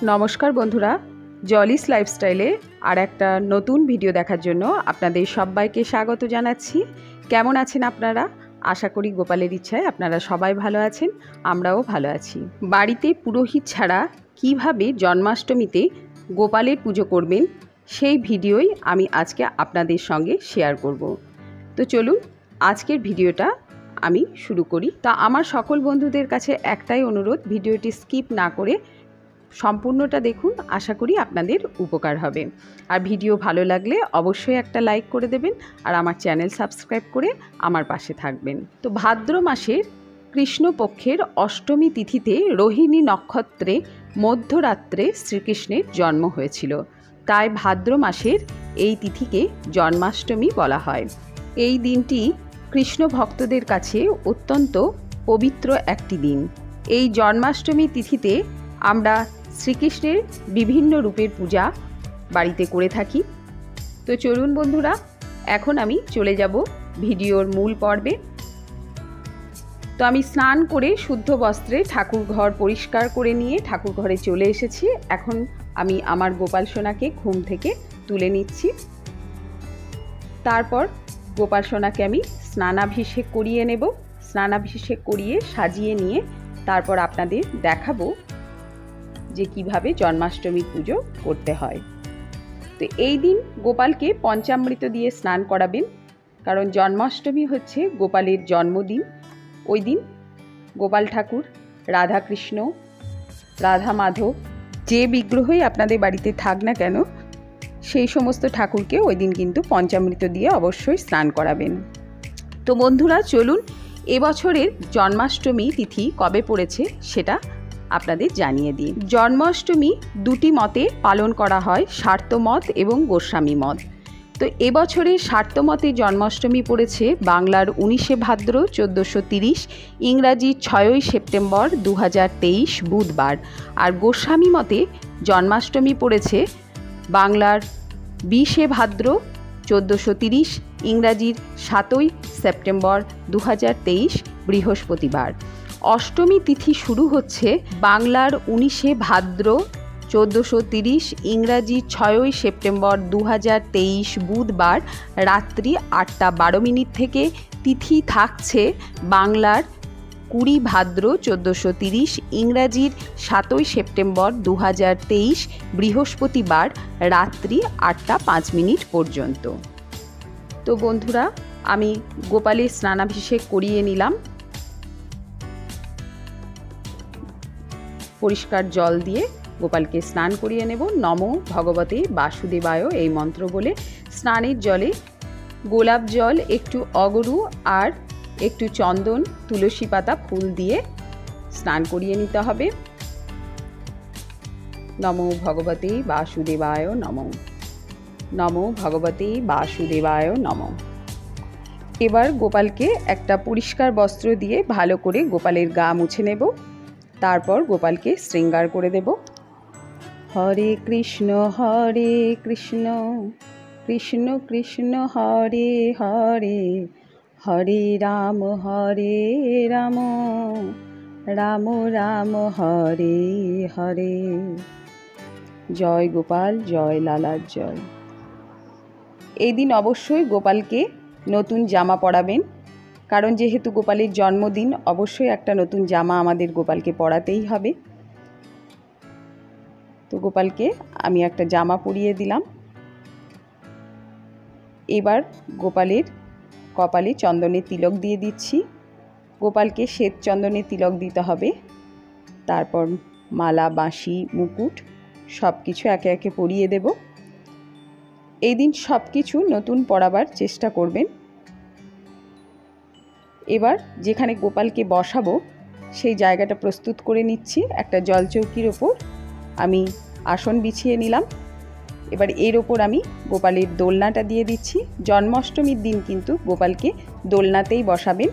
নমস্কার বন্ধুরা, জলিস লাইফস্টাইলে আর একটা নতুন ভিডিও দেখার জন্য আপনাদের সবাইকে স্বাগত জানাচ্ছি। কেমন আছেন আপনারা? আশা করি গোপালের ইচ্ছায় আপনারা সবাই ভালো আছেন, আমরাও ভালো আছি। বাড়িতে পুরোহিত ছাড়া কিভাবে জন্মাষ্টমীতে গোপালের পুজো করবেন সেই ভিডিওই আমি আজকে আপনাদের সঙ্গে শেয়ার করব। তো চলুন আজকের ভিডিওটা আমি শুরু করি। তা আমার সকল বন্ধুদের কাছে একটাই অনুরোধ, ভিডিওটি স্কিপ না করে সম্পূর্ণটা দেখুন, আশা করি আপনাদের উপকার হবে। আর ভিডিও ভালো লাগলে অবশ্যই একটা লাইক করে দেবেন আর আমার চ্যানেল সাবস্ক্রাইব করে আমার পাশে থাকবেন। তো ভাদ্র মাসের কৃষ্ণপক্ষের অষ্টমী তিথিতে রোহিণী নক্ষত্রে মধ্যরাত্রে শ্রীকৃষ্ণের জন্ম হয়েছিল, তাই ভাদ্র মাসের এই তিথিকে জন্মাষ্টমী বলা হয়। এই দিনটি কৃষ্ণ ভক্তদের কাছে অত্যন্ত পবিত্র একটি দিন। এই জন্মাষ্টমী তিথিতে আমরা শ্রীকৃষ্ণের বিভিন্ন রূপের পূজা বাড়িতে করে থাকি। তো চলুন বন্ধুরা, এখন আমি চলে যাব ভিডিওর মূল পর্বে। তো আমি স্নান করে শুদ্ধ বস্ত্রে ঠাকুর ঘর পরিষ্কার করে নিয়ে ঠাকুর ঘরে চলে এসেছি। এখন আমি আমার গোপাল সোনাকে ঘুম থেকে তুলে নিচ্ছি। তারপর গোপাল সোনাকে আমি স্নানাভিষেক করিয়ে নেব। স্নানাভিষেক করিয়ে সাজিয়ে নিয়ে তারপর আপনাদের দেখাবো যে কিভাবে জন্মাষ্টমী পুজো করতে হয়। তো এই দিন গোপালকে পঞ্চামৃত দিয়ে স্নান করাবেন, কারণ জন্মাষ্টমী হচ্ছে গোপালের জন্মদিন। ওই দিন গোপাল ঠাকুর, রাধাকৃষ্ণ, রাধা মাধব যে বিগ্রহই আপনাদের বাড়িতে থাক না কেন, সেই সমস্ত ঠাকুরকে ওই দিন কিন্তু পঞ্চামৃত দিয়ে অবশ্যই স্নান করাবেন। তো বন্ধুরা চলুন এবছরের জন্মাষ্টমী তিথি কবে পড়েছে সেটা আপনাদের জানিয়ে দিই। জন্মাষ্টমী দুটি মতে পালন করা হয়, শার্ত মত এবং গোস্বামী মত। তো এবছরে শার্ত মতে জন্মাষ্টমী পড়েছে বাংলার 19শে ভাদ্র 1430, ইংরাজি 6ই সেপ্টেম্বর 2023 বুধবার। আর গোস্বামী মতে জন্মাষ্টমী পড়েছে বাংলার 20শে ভাদ্র 1430, ইংরাজির 7ই সেপ্টেম্বর 2023 বৃহস্পতিবার। অষ্টমী তিথি শুরু হচ্ছে বাংলার 19শে ভাদ্র 1430, ইংরাজি 6ই সেপ্টেম্বর 2023 বুধবার রাত্রি 8:12 থেকে। তিথি থাকছে বাংলার 20 ভাদ্র 1430, ইংরাজির 7ই সেপ্টেম্বর 2023 বৃহস্পতিবার রাত্রি 8:05 পর্যন্ত। তো বন্ধুরা, আমি গোপালের স্নানাভিষেক করিয়ে নিলাম। পরিষ্কার জল দিয়ে গোপালকে স্নান করিয়ে নেব। নমো ভগবতে বাসুদেবায় এই মন্ত্র বলে স্নানের জলে গোলাপ জল, একটু অগরু আর একটু চন্দন, তুলসী পাতা, ফুল দিয়ে স্নান করিয়ে নিতে হবে। নমো ভগবতে বাসুদেবায় নমঃ, নমো ভগবতে বাসুদেবায় নমঃ। এবার গোপালকে একটা পরিষ্কার বস্ত্র দিয়ে ভালো করে গোপালের গা মুছে নেব। তারপর গোপালকে শৃঙ্গার করে দেব। হরে কৃষ্ণ কৃষ্ণ কৃষ্ণ হরে হরে, হরে রাম রাম রাম হরে হরে। জয় গোপাল, জয় লালার জয়। এই দিন অবশ্যই গোপালকে নতুন জামা পরাবেন, কারণ যেহেতু গোপালের জন্মদিন, অবশ্যই একটা নতুন জামা আমাদের গোপালকে পরাতেই হবে। তো গোপালকে আমি একটা জামা পরিয়ে দিলাম। এবার গোপালের কপালে চন্দনের তিলক দিয়ে দিচ্ছি। গোপালকে শ্বেত চন্দনের তিলক দিতে হবে। তারপর মালা, বাঁশি, মুকুট সব কিছু একে একে পরিয়ে দেব। এই দিন সব কিছু নতুন পরাবার চেষ্টা করবেন। এবার যেখানে গোপালকে বসাবো সেই জায়গাটা প্রস্তুত করে নিচ্ছি। একটা জলচৌকির ওপর আমি আসন বিছিয়ে নিলাম। এবার এর ওপর আমি গোপালের দোলনাটা দিয়ে দিচ্ছি। জন্মাষ্টমীর দিন কিন্তু গোপালকে দোলনাতেই বসাবেন।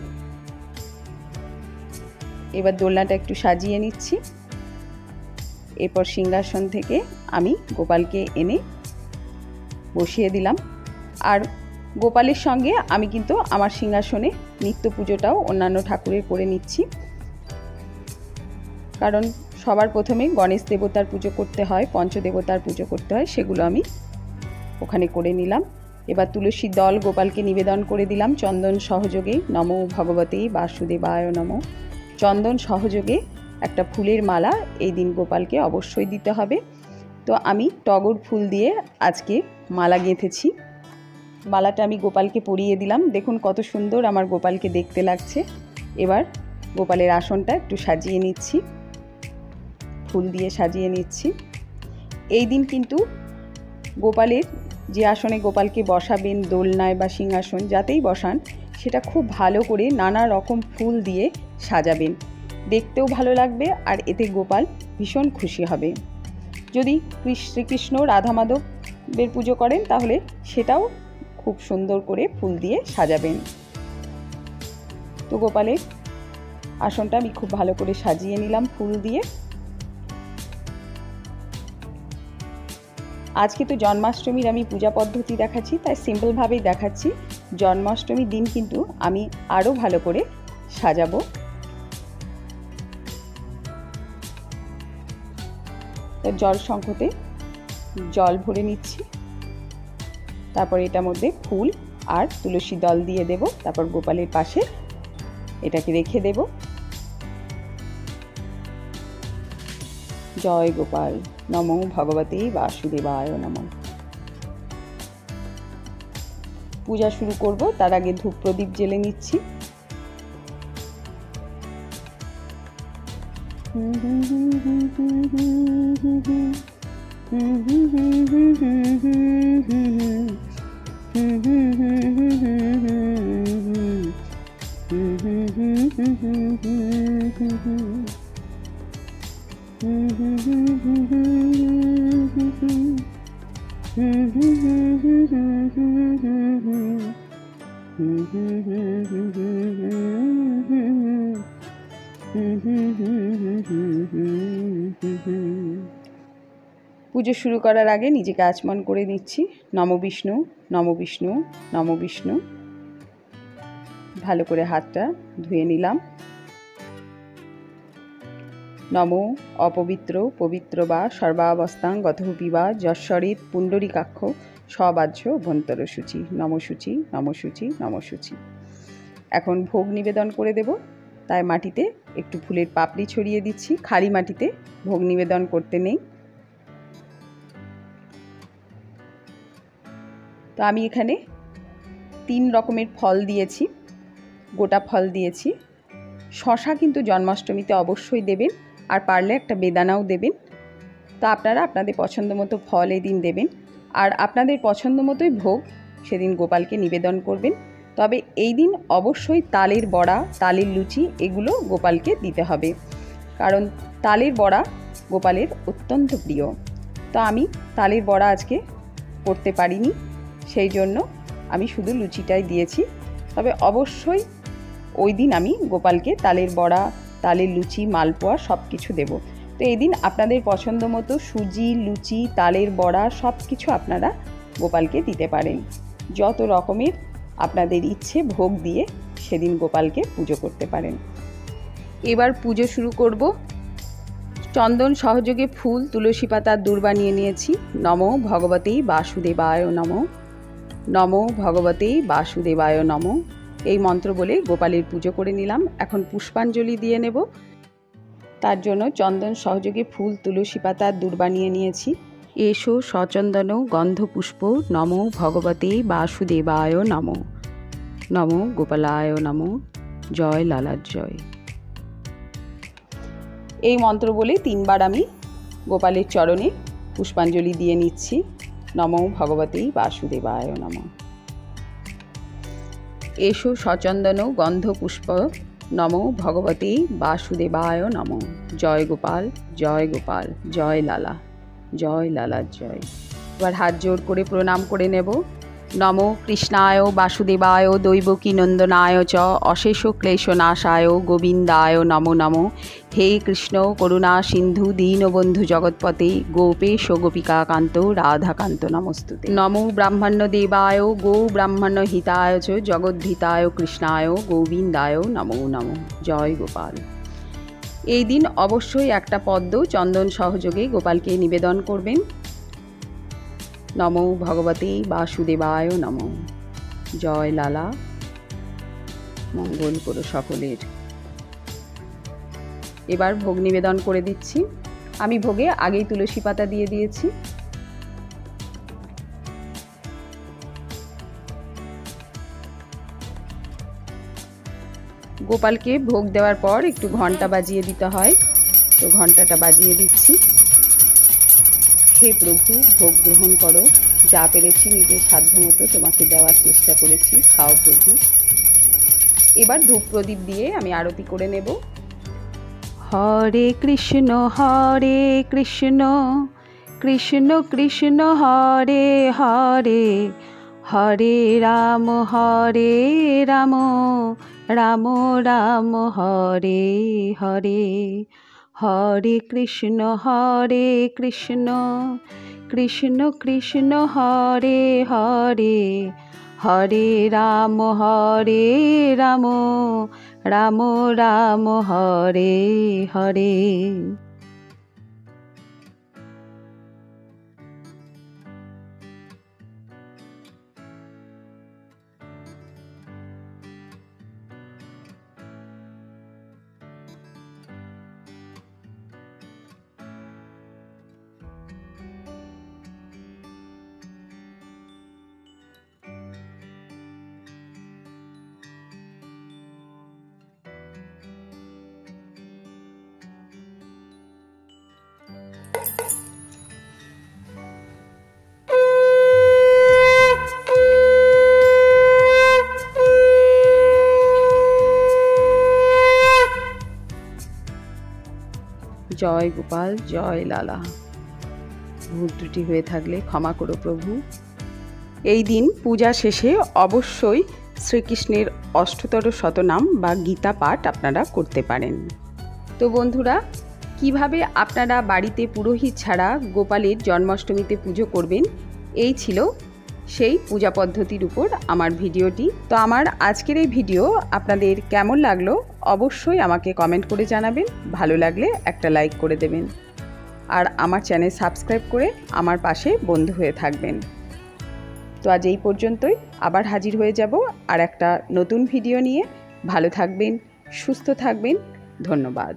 এবার দোলনাটা একটু সাজিয়ে নিচ্ছি। এরপর সিংহাসন থেকে আমি গোপালকে এনে বসিয়ে দিলাম। আর গোপালের সঙ্গে আমি কিন্তু আমার সিংহাসনে নিত্য পুজোটাও অন্যান্য ঠাকুরের করে নিচ্ছি, কারণ সবার প্রথমে গণেশ দেবতার পুজো করতে হয়, পঞ্চদেবতার পুজো করতে হয়, সেগুলো আমি ওখানে করে নিলাম। এবার তুলসীর দল গোপালকে নিবেদন করে দিলাম চন্দন সহযোগে। নমো ভগবতে বাসুদেবায় নমঃ। চন্দন সহযোগে একটা ফুলের মালা এই দিন গোপালকে অবশ্যই দিতে হবে। তো আমি টগর ফুল দিয়ে আজকে মালা গেঁথেছি। মালাটা আমি গোপালকে পরিয়ে দিলাম। দেখুন কত সুন্দর আমার গোপালকে দেখতে লাগছে। এবার গোপালের আসনটা একটু সাজিয়ে নিচ্ছি, ফুল দিয়ে সাজিয়ে নিচ্ছি। এই দিন কিন্তু গোপালের যে আসনে গোপালকে বসাবেন, দোলনায় বা সিংহাসন যাতেই বসান, সেটা খুব ভালো করে নানা রকম ফুল দিয়ে সাজাবেন। দেখতেও ভালো লাগবে আর এতে গোপাল ভীষণ খুশি হবে। যদি শ্রীকৃষ্ণ রাধা মাধবের পুজো করেন তাহলে সেটাও খুব সুন্দর করে ফুল দিয়ে সাজাবেন। তো গোপালের আসনটা আমি খুব ভালো করে সাজিয়ে নিলাম ফুল দিয়ে। আজকে তো জন্মাষ্টমীর আমি পূজা পদ্ধতি দেখাচ্ছি, তাই সিম্পলভাবেই দেখাচ্ছি। জন্মাষ্টমীর দিন কিন্তু আমি আরও ভালো করে সাজাবো। জল শঙ্খতে জল ভরে নিচ্ছি, তারপর এটার মধ্যে ফুল আর তুলসী দল দিয়ে দেব, তারপর গোপালের পাশে এটাকে রেখে দেব। জয় গোপাল, নমো ভগবতে বাসুদেবায় নমঃ। পূজা শুরু করব, তার আগে ধূপ প্রদীপ জ্বেলে নিচ্ছি। পুজো শুরু করার আগে নিজেকে আচমন করে নিচ্ছি। নমো বিষ্ণু, নমো বিষ্ণু, নমো বিষ্ণু। ভালো করে হাতটা ধুয়ে নিলাম। নমো অপবিত্র পবিত্র বা সর্বাবস্থাং গতঃ পিবা যশ্বরিত পুণ্ডরীকাক্ষ সবাহ্য অভ্যন্তর সূচি। নমসূচি, নমসূচি, নমসূচি। এখন ভোগ নিবেদন করে দেব, তাই মাটিতে একটু ফুলের পাপড়ি ছড়িয়ে দিচ্ছি। খালি মাটিতে ভোগ নিবেদন করতে নেই। তো আমি এখানে 3 রকমের ফল দিয়েছি, গোটা ফল দিয়েছি। শশা কিন্তু জন্মাষ্টমীতে অবশ্যই দেবেন, আর পারলে একটা বেদানাও দেবেন। তো আপনারা আপনাদের পছন্দ মতো ফল এই দিন দেবেন, আর আপনাদের পছন্দ মতোই ভোগ সেদিন গোপালকে নিবেদন করবেন। তবে এই দিন অবশ্যই তালের বড়া, তালের লুচি এগুলো গোপালকে দিতে হবে, কারণ তালের বড়া গোপালের অত্যন্ত প্রিয়। তো আমি তালের বড়া আজকে করতে পারিনি, সেই জন্য আমি শুধু লুচিটাই দিয়েছি। তবে অবশ্যই ওই দিন আমি গোপালকে তালের বড়া, তালের লুচি, মালপোয়া সব কিছু দেব। তো এই দিন আপনাদের পছন্দ মতো সুজি, লুচি, তালের বড়া সব কিছু আপনারা গোপালকে দিতে পারেন। যত রকমের আপনাদের ইচ্ছে ভোগ দিয়ে সেদিন গোপালকে পুজো করতে পারেন। এবার পুজো শুরু করব। চন্দন সহযোগে ফুল, তুলসী পাতার দূর্বা নিয়ে নিয়েছি। নমো ভগবতে বাসুদেবায় নমঃ। নমো ভগবতে বাসুদেবায় নমঃ। এই মন্ত্র বলে গোপালের পুজো করে নিলাম। এখন পুষ্পাঞ্জলি দিয়ে নেব। তার জন্য চন্দন সহযোগে ফুল, তুলসী পাতার দূর্বা নিয়ে নিয়েছি। এসো সচন্দন গন্ধ পুষ্প, নমো ভগবতে বাসুদেবায় নমঃ। নমো গোপালায় নমঃ। জয় লালার জয়। এই মন্ত্র বলে 3 বার আমি গোপালের চরণে পুষ্পাঞ্জলি দিয়ে নিচ্ছি। নমো ভগবতে বাসুদেবায় নমঃ। এসো সচন্দন গন্ধ পুষ্প, নমো ভগবতে বাসুদেবায় নমঃ। জয় গোপাল, জয় গোপাল, জয় লালা, জয় লালার জয়। এবার হাত জোড় করে প্রণাম করে নেব। নমো কৃষ্ণায় বাসুদেবায় দৈবকী নন্দনায় চ অশেষ ক্লেশনাশায় গোবিন্দায় নমো নমো। হে কৃষ্ণ করুণা সিন্ধু দীনবন্ধু জগৎপতে গোপেশ গোপিকাকান্ত রাধাকান্ত নমস্তুতে। নমো ব্রাহ্মণ্য দেবায় গো ব্রাহ্মণ্য হিতায় চ জগদ্ধিতায় কৃষ্ণায় গোবিন্দায় নমো নমো। জয় গোপাল। এই দিন অবশ্যই একটা পদ্ম চন্দন সহযোগে গোপালকে নিবেদন করবেন। নমো ভগবতে বাসুদেবায় নমঃ। জয় লালা, মঙ্গল করো সকলের। এবার ভোগ নিবেদন করে দিচ্ছি। আমি ভোগে আগেই তুলসী পাতা দিয়ে দিয়েছি। গোপালকে ভোগ দেওয়ার পর একটু ঘন্টা বাজিয়ে দিতে হয়, তো ঘন্টাটা বাজিয়ে দিচ্ছি। হে প্রভু, ভোগ গ্রহণ করো, যা পেরেছি নিজের সাধ্যমতো তোমাকে দেওয়ার চেষ্টা করেছি, খাও প্রভু। এবার ধূপ প্রদীপ দিয়ে আমি আরতি করে নেব। হরে কৃষ্ণ কৃষ্ণ কৃষ্ণ হরে হরে, হরে রাম রাম রাম হরে হরে। হরে কৃষ্ণ কৃষ্ণ কৃষ্ণ হরে হরে, হরে রাম রাম রাম হরে হরে। জয় গোপাল, জয় লালা। ভুল ত্রুটি হয়ে থাকলে ক্ষমা করো প্রভু। এই দিন পূজা শেষে অবশ্যই শ্রীকৃষ্ণের অষ্টতর শতনাম বা গীতা পাঠ আপনারা করতে পারেন। তো বন্ধুরা, কিভাবে আপনারা বাড়িতে পুরোহিত ছাড়া গোপালের জন্মাষ্টমীতে পুজো করবেন, এই ছিল সেই পূজা পদ্ধতির উপর আমার ভিডিওটি। তো আমার আজকের এই ভিডিও আপনাদের কেমন লাগলো অবশ্যই আমাকে কমেন্ট করে জানাবেন। ভালো লাগলে একটা লাইক করে দেবেন, আর আমার চ্যানেল সাবস্ক্রাইব করে আমার পাশে বন্ধু হয়ে থাকবেন। তো আজ এই পর্যন্তই, আবার হাজির হয়ে যাব আর একটা নতুন ভিডিও নিয়ে। ভালো থাকবেন, সুস্থ থাকবেন, ধন্যবাদ।